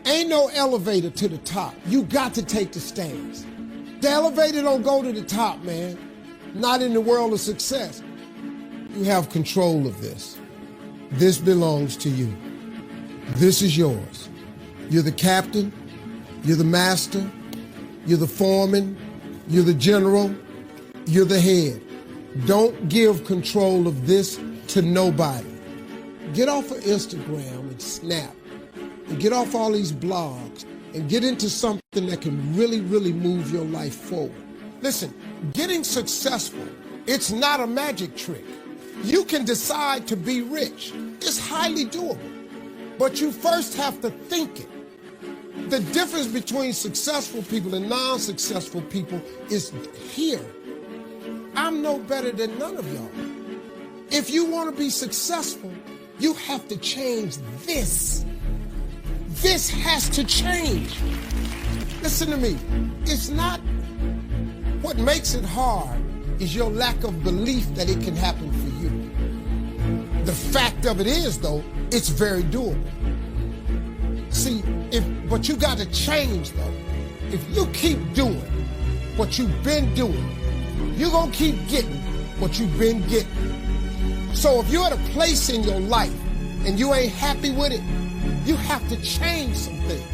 Ain't no elevator to the top. You got to take the stairs. The elevator don't go to the top, man. Not in the world of success. You have control of this. This belongs to you. This is yours. You're the captain. You're the master. You're the foreman. You're the general. You're the head. Don't give control of this to nobody. Get off of Instagram and Snap and get off all these blogs and get into something that can really, really move your life forward. Listen, getting successful, it's not a magic trick. You can decide to be rich. It's highly doable. But you first have to think it. The difference between successful people and non-successful people is here. I'm no better than none of y'all. If you want to be successful, you have to change this. This has to change. Listen to me. It's not what makes it hard is your lack of belief that it can happen for you. The fact of it is, though, it's very doable. See, but you got to change, though. If you keep doing what you've been doing, you're going to keep getting what you've been getting. So if you're at a place in your life and you ain't happy with it, you have to change some things.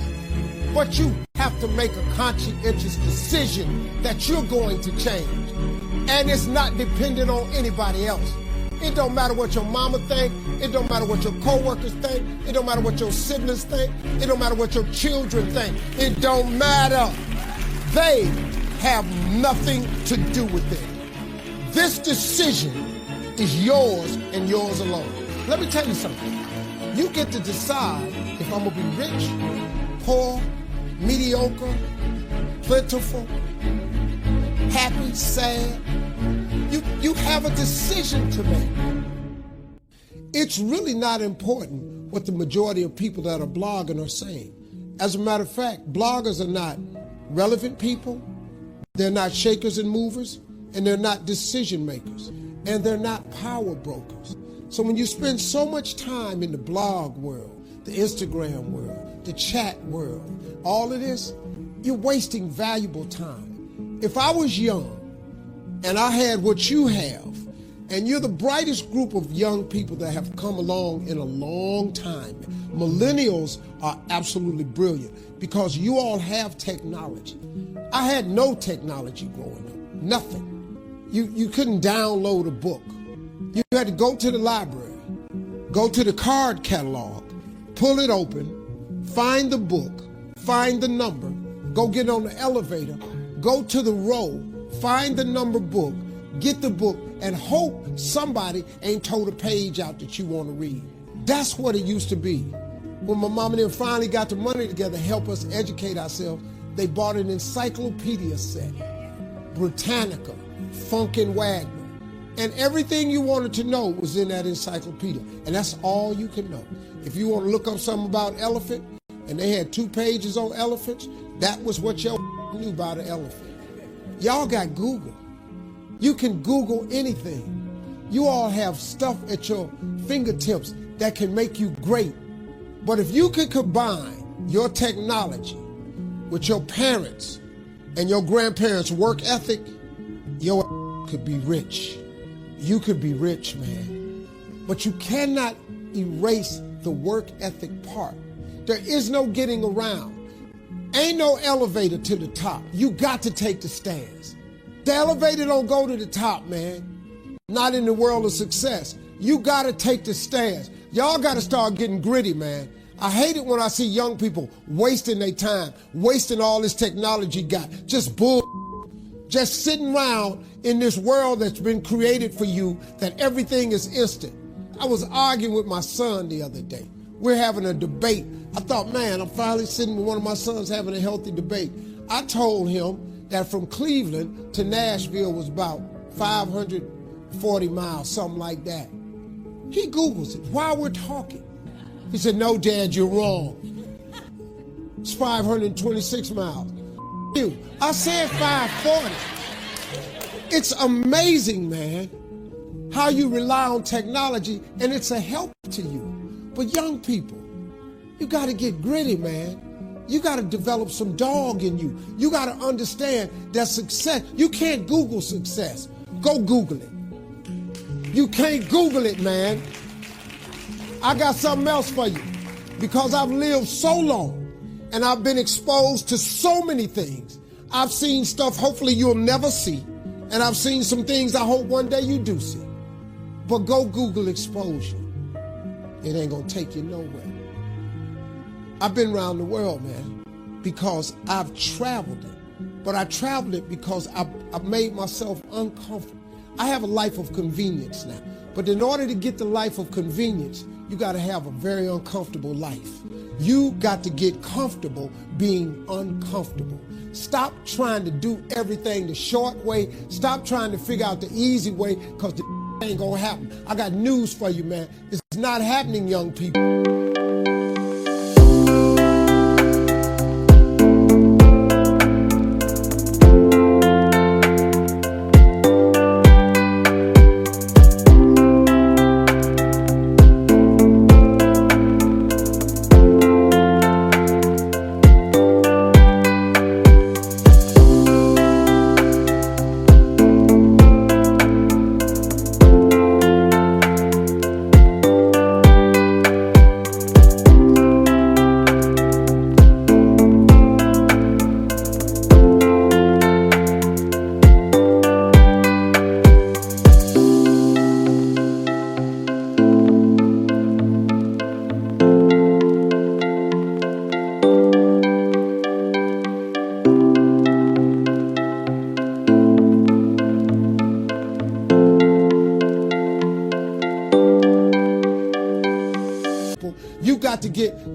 But you have to make a conscientious decision that you're going to change. And it's not dependent on anybody else. It don't matter what your mama think. It don't matter what your coworkers think. It don't matter what your siblings think. It don't matter what your children think. It don't matter. They have nothing to do with it. This decision is yours and yours alone. Let me tell you something. You get to decide if I'm gonna be rich, poor, mediocre, plentiful, happy, sad. You have a decision to make. It's really not important what the majority of people that are blogging are saying. As a matter of fact, bloggers are not relevant people, they're not shakers and movers, and they're not decision makers, and they're not power brokers. So when you spend so much time in the blog world, the Instagram world, the chat world, all of this, you're wasting valuable time. If I was young and I had what you have, and you're the brightest group of young people that have come along in a long time, millennials are absolutely brilliant because you all have technology. I had no technology growing up, nothing. You couldn't download a book. You had to go to the library, go to the card catalog, pull it open, find the book, find the number, go get on the elevator, go to the row, find the number book, get the book, and hope somebody ain't told a page out that you want to read. That's what it used to be. When my mom and them finally got the money together to help us educate ourselves, they bought an encyclopedia set, Britannica, Funkin' Wagner, and everything you wanted to know was in that encyclopedia, and that's all you can know. If you want to look up something about elephant, and they had 2 pages on elephants, that was what y'all knew about an elephant. Y'all got Google. You can Google anything. You all have stuff at your fingertips that can make you great. But if you can combine your technology with your parents and your grandparents' work ethic, your could be rich. You could be rich, man. But you cannot erase the work ethic part. There is no getting around. Ain't no elevator to the top. You got to take the stairs. The elevator don't go to the top, man. Not in the world of success. You got to take the stairs. Y'all got to start getting gritty, man. I hate it when I see young people wasting their time, wasting all this technology got, just just sitting around in this world that's been created for you that everything is instant. I was arguing with my son the other day. We're having a debate. I thought, man, I'm finally sitting with one of my sons having a healthy debate. I told him that from Cleveland to Nashville was about 540 miles, something like that. He Googles it while we're talking. He said, no, Dad, you're wrong. It's 526 miles. You. I said 540. It's amazing, man, how you rely on technology and it's a help to you. But young people, you got to get gritty, man. You got to develop some dog in you. You got to understand that success, you can't Google success. Go Google it. You can't Google it, man. I got something else for you. Because I've lived so long and I've been exposed to so many things. I've seen stuff hopefully you'll never see. And I've seen some things I hope one day you do see. But go Google exposure. It ain't gonna take you nowhere. I've been around the world, man, because I've traveled it. But I traveled it because I've made myself uncomfortable. I have a life of convenience now. But in order to get the life of convenience, you got to have a very uncomfortable life. You got to get comfortable being uncomfortable. Stop trying to do everything the short way. Stop trying to figure out the easy way, because the ain't gonna happen. I got news for you, man. It's not happening, young people.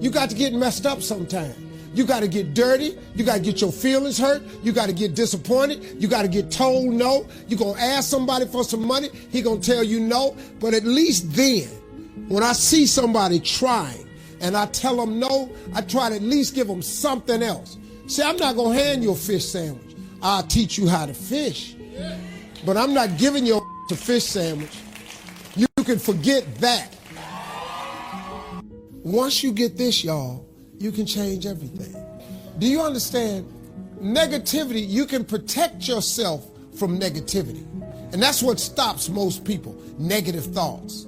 You got to get messed up sometime. You got to get dirty. You got to get your feelings hurt. You got to get disappointed. You got to get told no. You're going to ask somebody for some money. He going to tell you no. But at least then, when I see somebody trying and I tell them no, I try to at least give them something else. See, I'm not going to hand you a fish sandwich. I'll teach you how to fish. But I'm not giving you a fish sandwich. You can forget that. Once you get this, y'all, you can change everything. Do you understand? Negativity, you can protect yourself from negativity. And that's what stops most people, negative thoughts.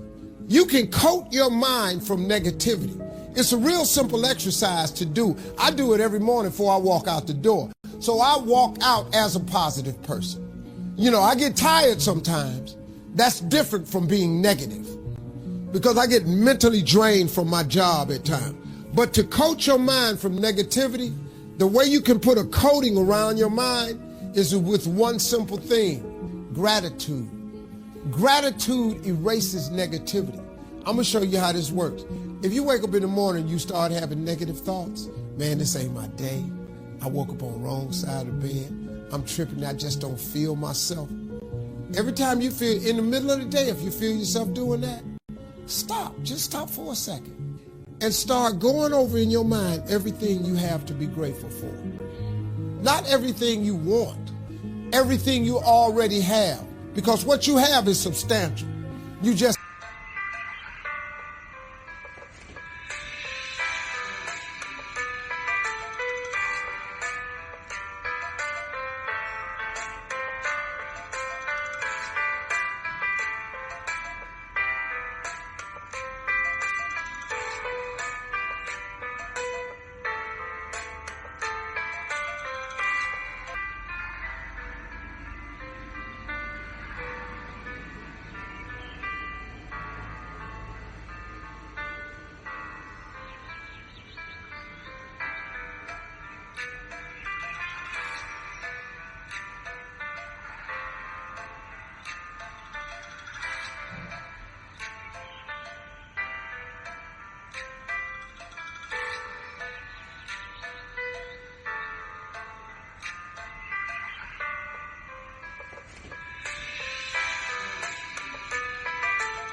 You can coat your mind from negativity. It's a real simple exercise to do. I do it every morning before I walk out the door. So I walk out as a positive person. You know, I get tired sometimes. That's different from being negative, because I get mentally drained from my job at times. But to coat your mind from negativity, the way you can put a coating around your mind is with one simple thing: gratitude. Gratitude erases negativity. I'm gonna show you how this works. If you wake up in the morning, you start having negative thoughts, man, this ain't my day. I woke up on the wrong side of the bed. I'm tripping, I just don't feel myself. Every time you feel, in the middle of the day, if you feel yourself doing that, stop, just stop for a second and start going over in your mind everything you have to be grateful for. Not everything you want, everything you already have, because what you have is substantial. You just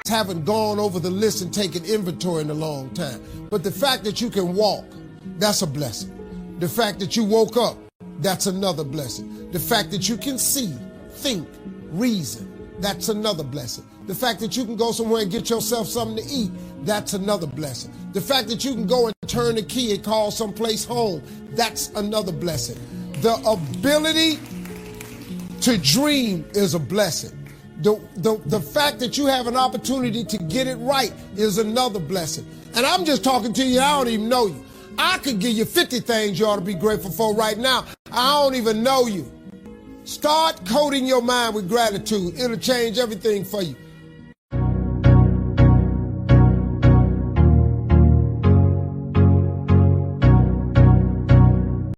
haven't gone over the list and taken inventory in a long time. But the fact that you can walk, that's a blessing. The fact that you woke up, that's another blessing. The fact that you can see, think, reason, that's another blessing. The fact that you can go somewhere and get yourself something to eat, that's another blessing. The fact that you can go and turn the key and call someplace home. That's another blessing. The ability to dream is a blessing. The fact that you have an opportunity to get it right is another blessing. And I'm just talking to you, I don't even know you. I could give you 50 things you ought to be grateful for right now. I don't even know you. Start coating your mind with gratitude. It'll change everything for you.